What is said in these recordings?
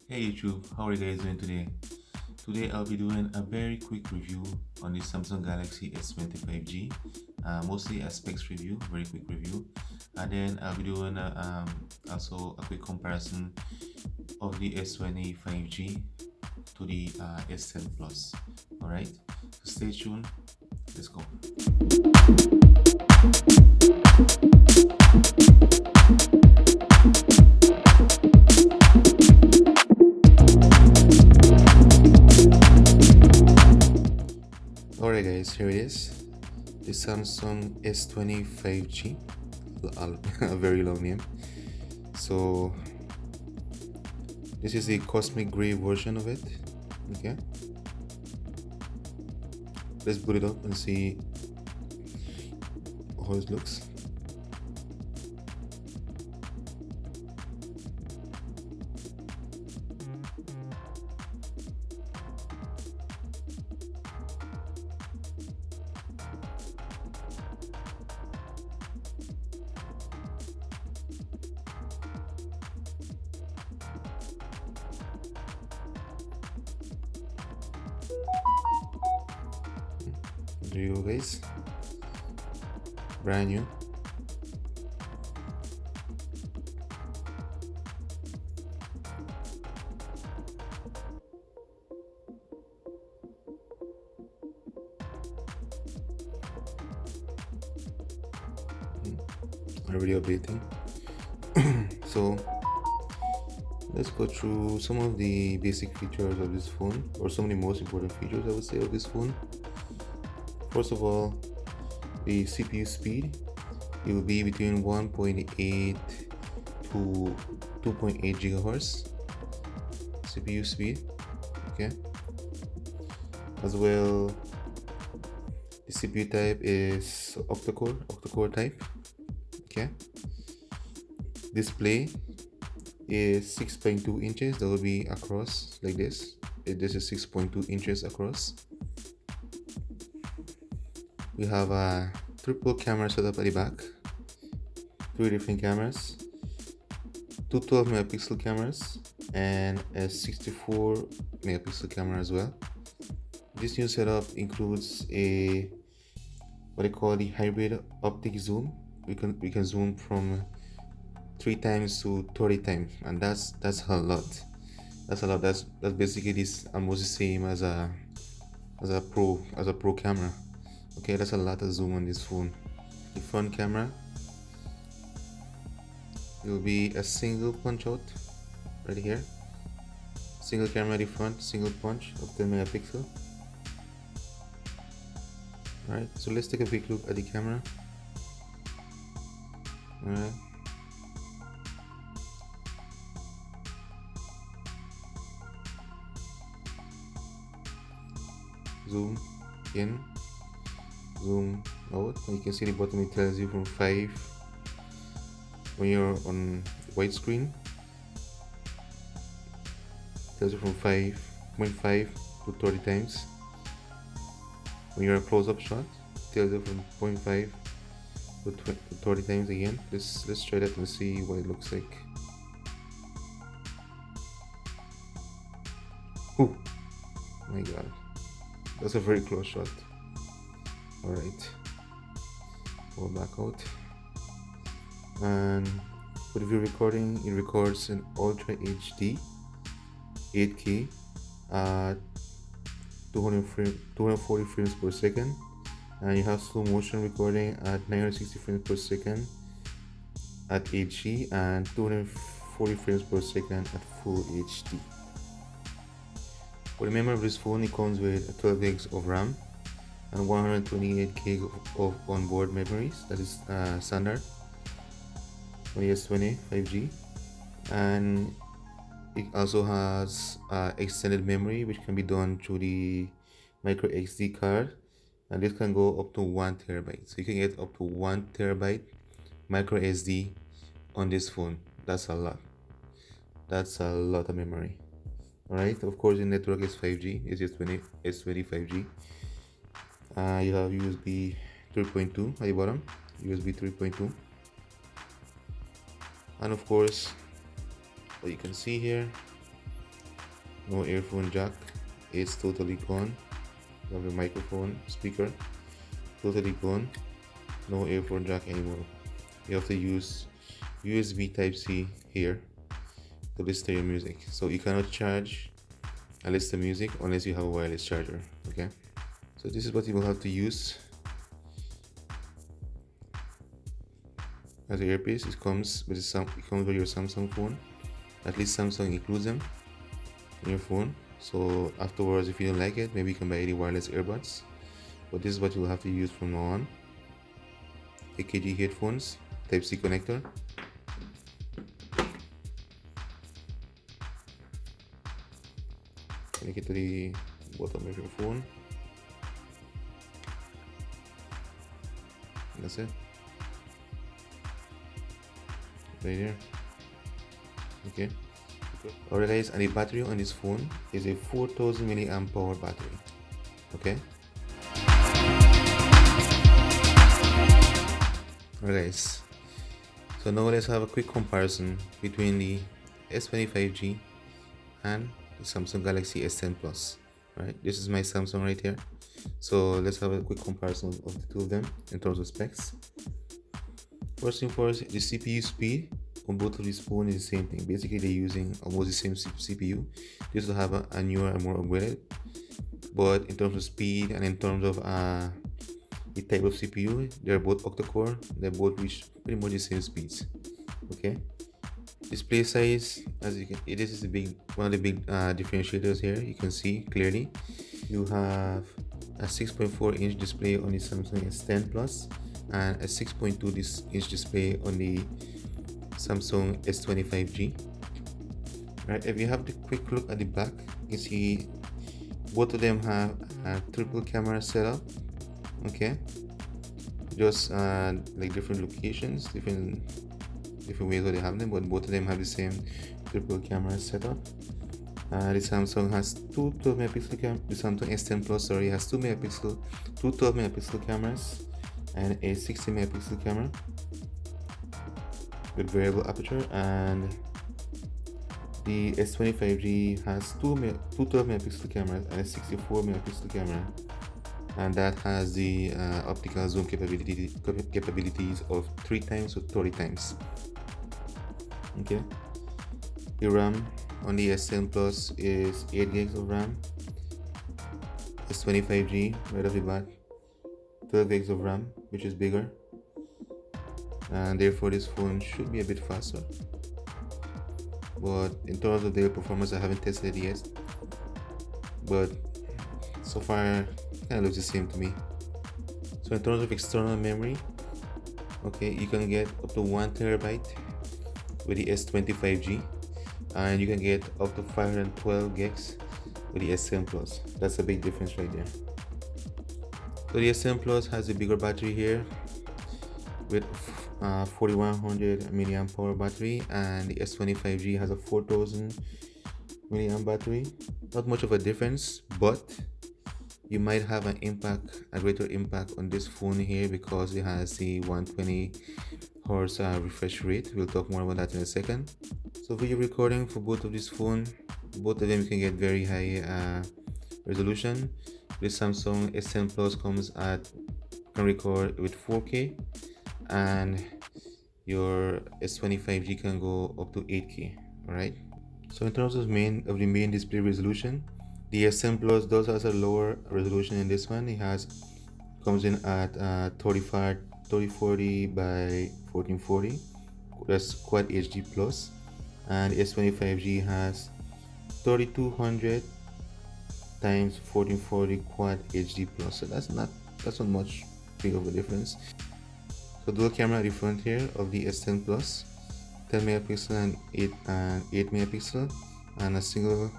Hey YouTube, how are you guys doing today? Today I'll be doing a very quick review on the Samsung Galaxy S20 5G, mostly a specs review, very quick review, and then I'll be doing also a quick comparison of the S20 5G to the S10 Plus. All right, so stay tuned. Let's go. Alright guys, here it is. The Samsung S20 5G. A very long name. So this is the cosmic gray version of it. Okay. Let's boot it up and see how it looks. There you go guys. Brand new. Already updating. So let's go through some of the basic features of this phone, or some of the most important features I would say of this phone. First of all, the CPU speed, it will be between 1.8 to 2.8 gigahertz CPU speed. Okay, as well, the CPU type is octa-core type. Okay, display is 6.2 inches. That will be across like this. This is 6.2 inches across. We have a triple camera setup at the back, 3 different cameras, two 12 megapixel cameras and a 64 megapixel camera as well. This new setup includes a what I call the hybrid optic zoom. We can zoom from 3 times to 30 times, and that's a lot. That's basically this almost the same as a pro camera. Okay, that's a lot of zoom on this phone. The front camera, it will be a single punch out right here. Single camera at the front, single punch of 10 megapixel. Alright, so let's take a quick look at the camera. Alright. Zoom in, zoom out, and you can see the bottom, it tells you from 5 when you're on widescreen. It tells you from 5.5 to 30 times. When you're a close-up shot, it tells you from 0.5 to 30 times again. Let's try that and see what it looks like. Oh my god, that's a very close shot. Alright, pull back out, and for the video recording, it records in Ultra HD 8K at 240 frames per second, and you have slow motion recording at 960 frames per second at HD and 240 frames per second at full HD. For the memory of this phone, it comes with 12 gigs of RAM and 128 gig of onboard memories. That is standard for the S20 5G, and it also has extended memory, which can be done through the micro SD card, and this can go up to 1 terabyte. So you can get up to 1 terabyte micro SD on this phone. That's a lot. That's a lot of memory. Alright, of course the network is 5G. It's S20 5G. You have USB 3.2 at the bottom, USB 3.2, and of course what you can see here, no earphone jack, it's totally gone. You have the microphone speaker, totally gone. No earphone jack anymore. You have to use USB type C here to listen to your music. So you cannot charge and listen to music unless you have a wireless charger. Okay, so this is what you will have to use as an earpiece. It comes with your Samsung phone. At least Samsung includes them in your phone. So afterwards, if you don't like it, maybe you can buy any wireless earbuds. But this is what you'll have to use from now on. AKG headphones, Type C connector. Connect it to the bottom of your phone. That's it. Right there. Okay. Alright guys, and the battery on this phone is a 4000 milliamp hour battery. Okay. Alright guys, so now let's have a quick comparison between the S20 5G and the Samsung Galaxy S10 Plus. Right, this is my Samsung right here. So let's have a quick comparison of the two of them in terms of specs. First thing first, the CPU speed on both of these phones is the same thing. Basically, they're using almost the same CPU. This will have a newer and more upgraded, but in terms of speed and in terms of the type of CPU, they're both octa-core. They both reach pretty much the same speeds. Okay. Display size, as you can, this is one of the big differentiators here. You can see clearly. You have a 6.4-inch display on the Samsung S10 Plus and a 6.2-inch display on the Samsung S20 5G. Right. If you have the quick look at the back, you can see both of them have a triple camera setup. Okay, just like different locations, different ways that they have them, but both of them have the same triple camera setup. The Samsung has two 12 megapixel cameras. The Samsung S10 Plus has two 12 megapixel cameras and a 60 megapixel camera with variable aperture, and the S20 5G has two 12 megapixel cameras and a 64 megapixel camera, and that has the optical zoom capabilities of 3 times or 30 times. Okay, the RAM on the S10 Plus is 8 gigs of RAM. S20 5G right off the bat, 12 gigs of RAM, which is bigger, and therefore this phone should be a bit faster. But in terms of their performance, I haven't tested it yet, but so far it kind of looks the same to me. So in terms of external memory, okay, you can get up to 1 terabyte with the S20 5G, and you can get up to 512 gigs with the S10 Plus. That's a big difference right there. So the S10 Plus has a bigger battery here with 4100 milliamp hour battery, and the S20 5G has a 4000 milliamp battery. Not much of a difference, but you might have a greater impact on this phone here because it has the 120 Hz refresh rate. We'll talk more about that in a second. So video recording for both of these phones, both of them you can get very high resolution. The Samsung S10 Plus can record with 4K, and your S20 5G can go up to 8K. Alright. So in terms of the main display resolution, the S10 Plus does has a lower resolution in this one. It comes in at 3040 by 1440. That's Quad HD Plus, and the S20 5G has 3200 times 1440 Quad HD Plus. So that's not much big of a difference. So dual camera at the front here of the S10 Plus, 10 megapixel and 8 megapixel, and a single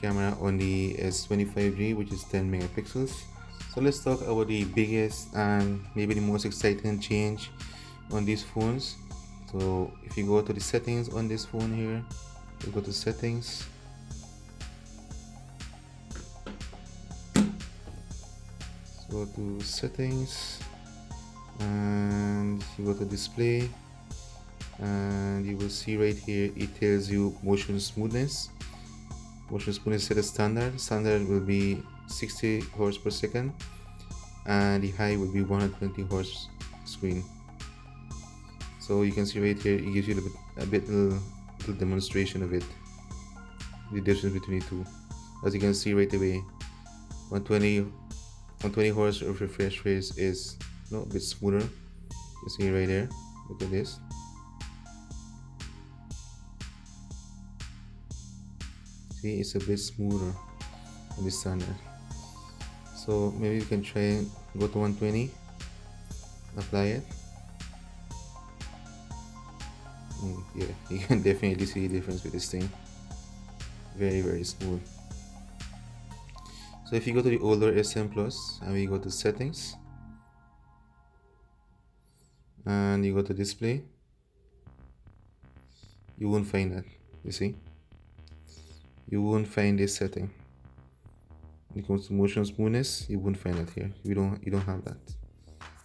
camera on the S20 5G, which is 10 megapixels. So let's talk about the biggest and maybe the most exciting change on these phones. So if you go to the settings on this phone here, you go to settings, go to settings, and you go to display, and you will see right here it tells you motion smoothness. Motion spoon is set as standard. Standard will be 60 hertz per second, and the high will be 120 hertz screen. So you can see right here, it gives you a little demonstration of it, the difference between the two. As you can see right away, 120 hertz of refresh rate is a bit smoother. You see right there. Look at this. See, it's a bit smoother than the standard. So maybe you can try and go to 120, apply it. Yeah, you can definitely see the difference with this thing. Very smooth. So if you go to the older S10 Plus and we go to settings and you go to display, you won't find that. You see, you won't find this setting. When it comes to motion smoothness, you won't find it here. You don't have that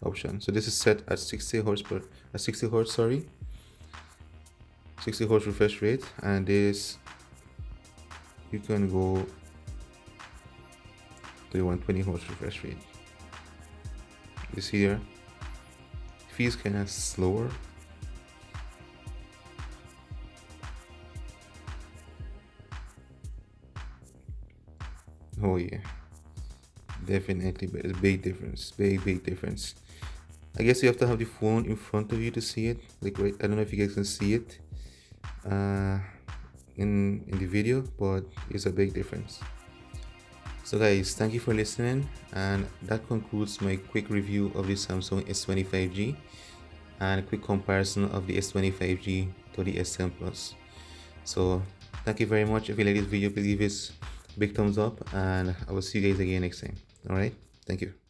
option. So this is set at 60 hertz 60 hertz, sorry, 60 hertz refresh rate, and this you can go to 120 hertz refresh rate. You see here, it feels kind of slower. Oh yeah, definitely, but it's a big difference, big difference. I guess you have to have the phone in front of you to see it. Like right, I don't know if you guys can see it in the video, but it's a big difference. So guys, thank you for listening, and that concludes my quick review of the Samsung S20 5G and a quick comparison of the S20 5G to the S10 Plus. So thank you very much. If you like this video, please give it a big thumbs up, and I will see you guys again next time. All right, thank you.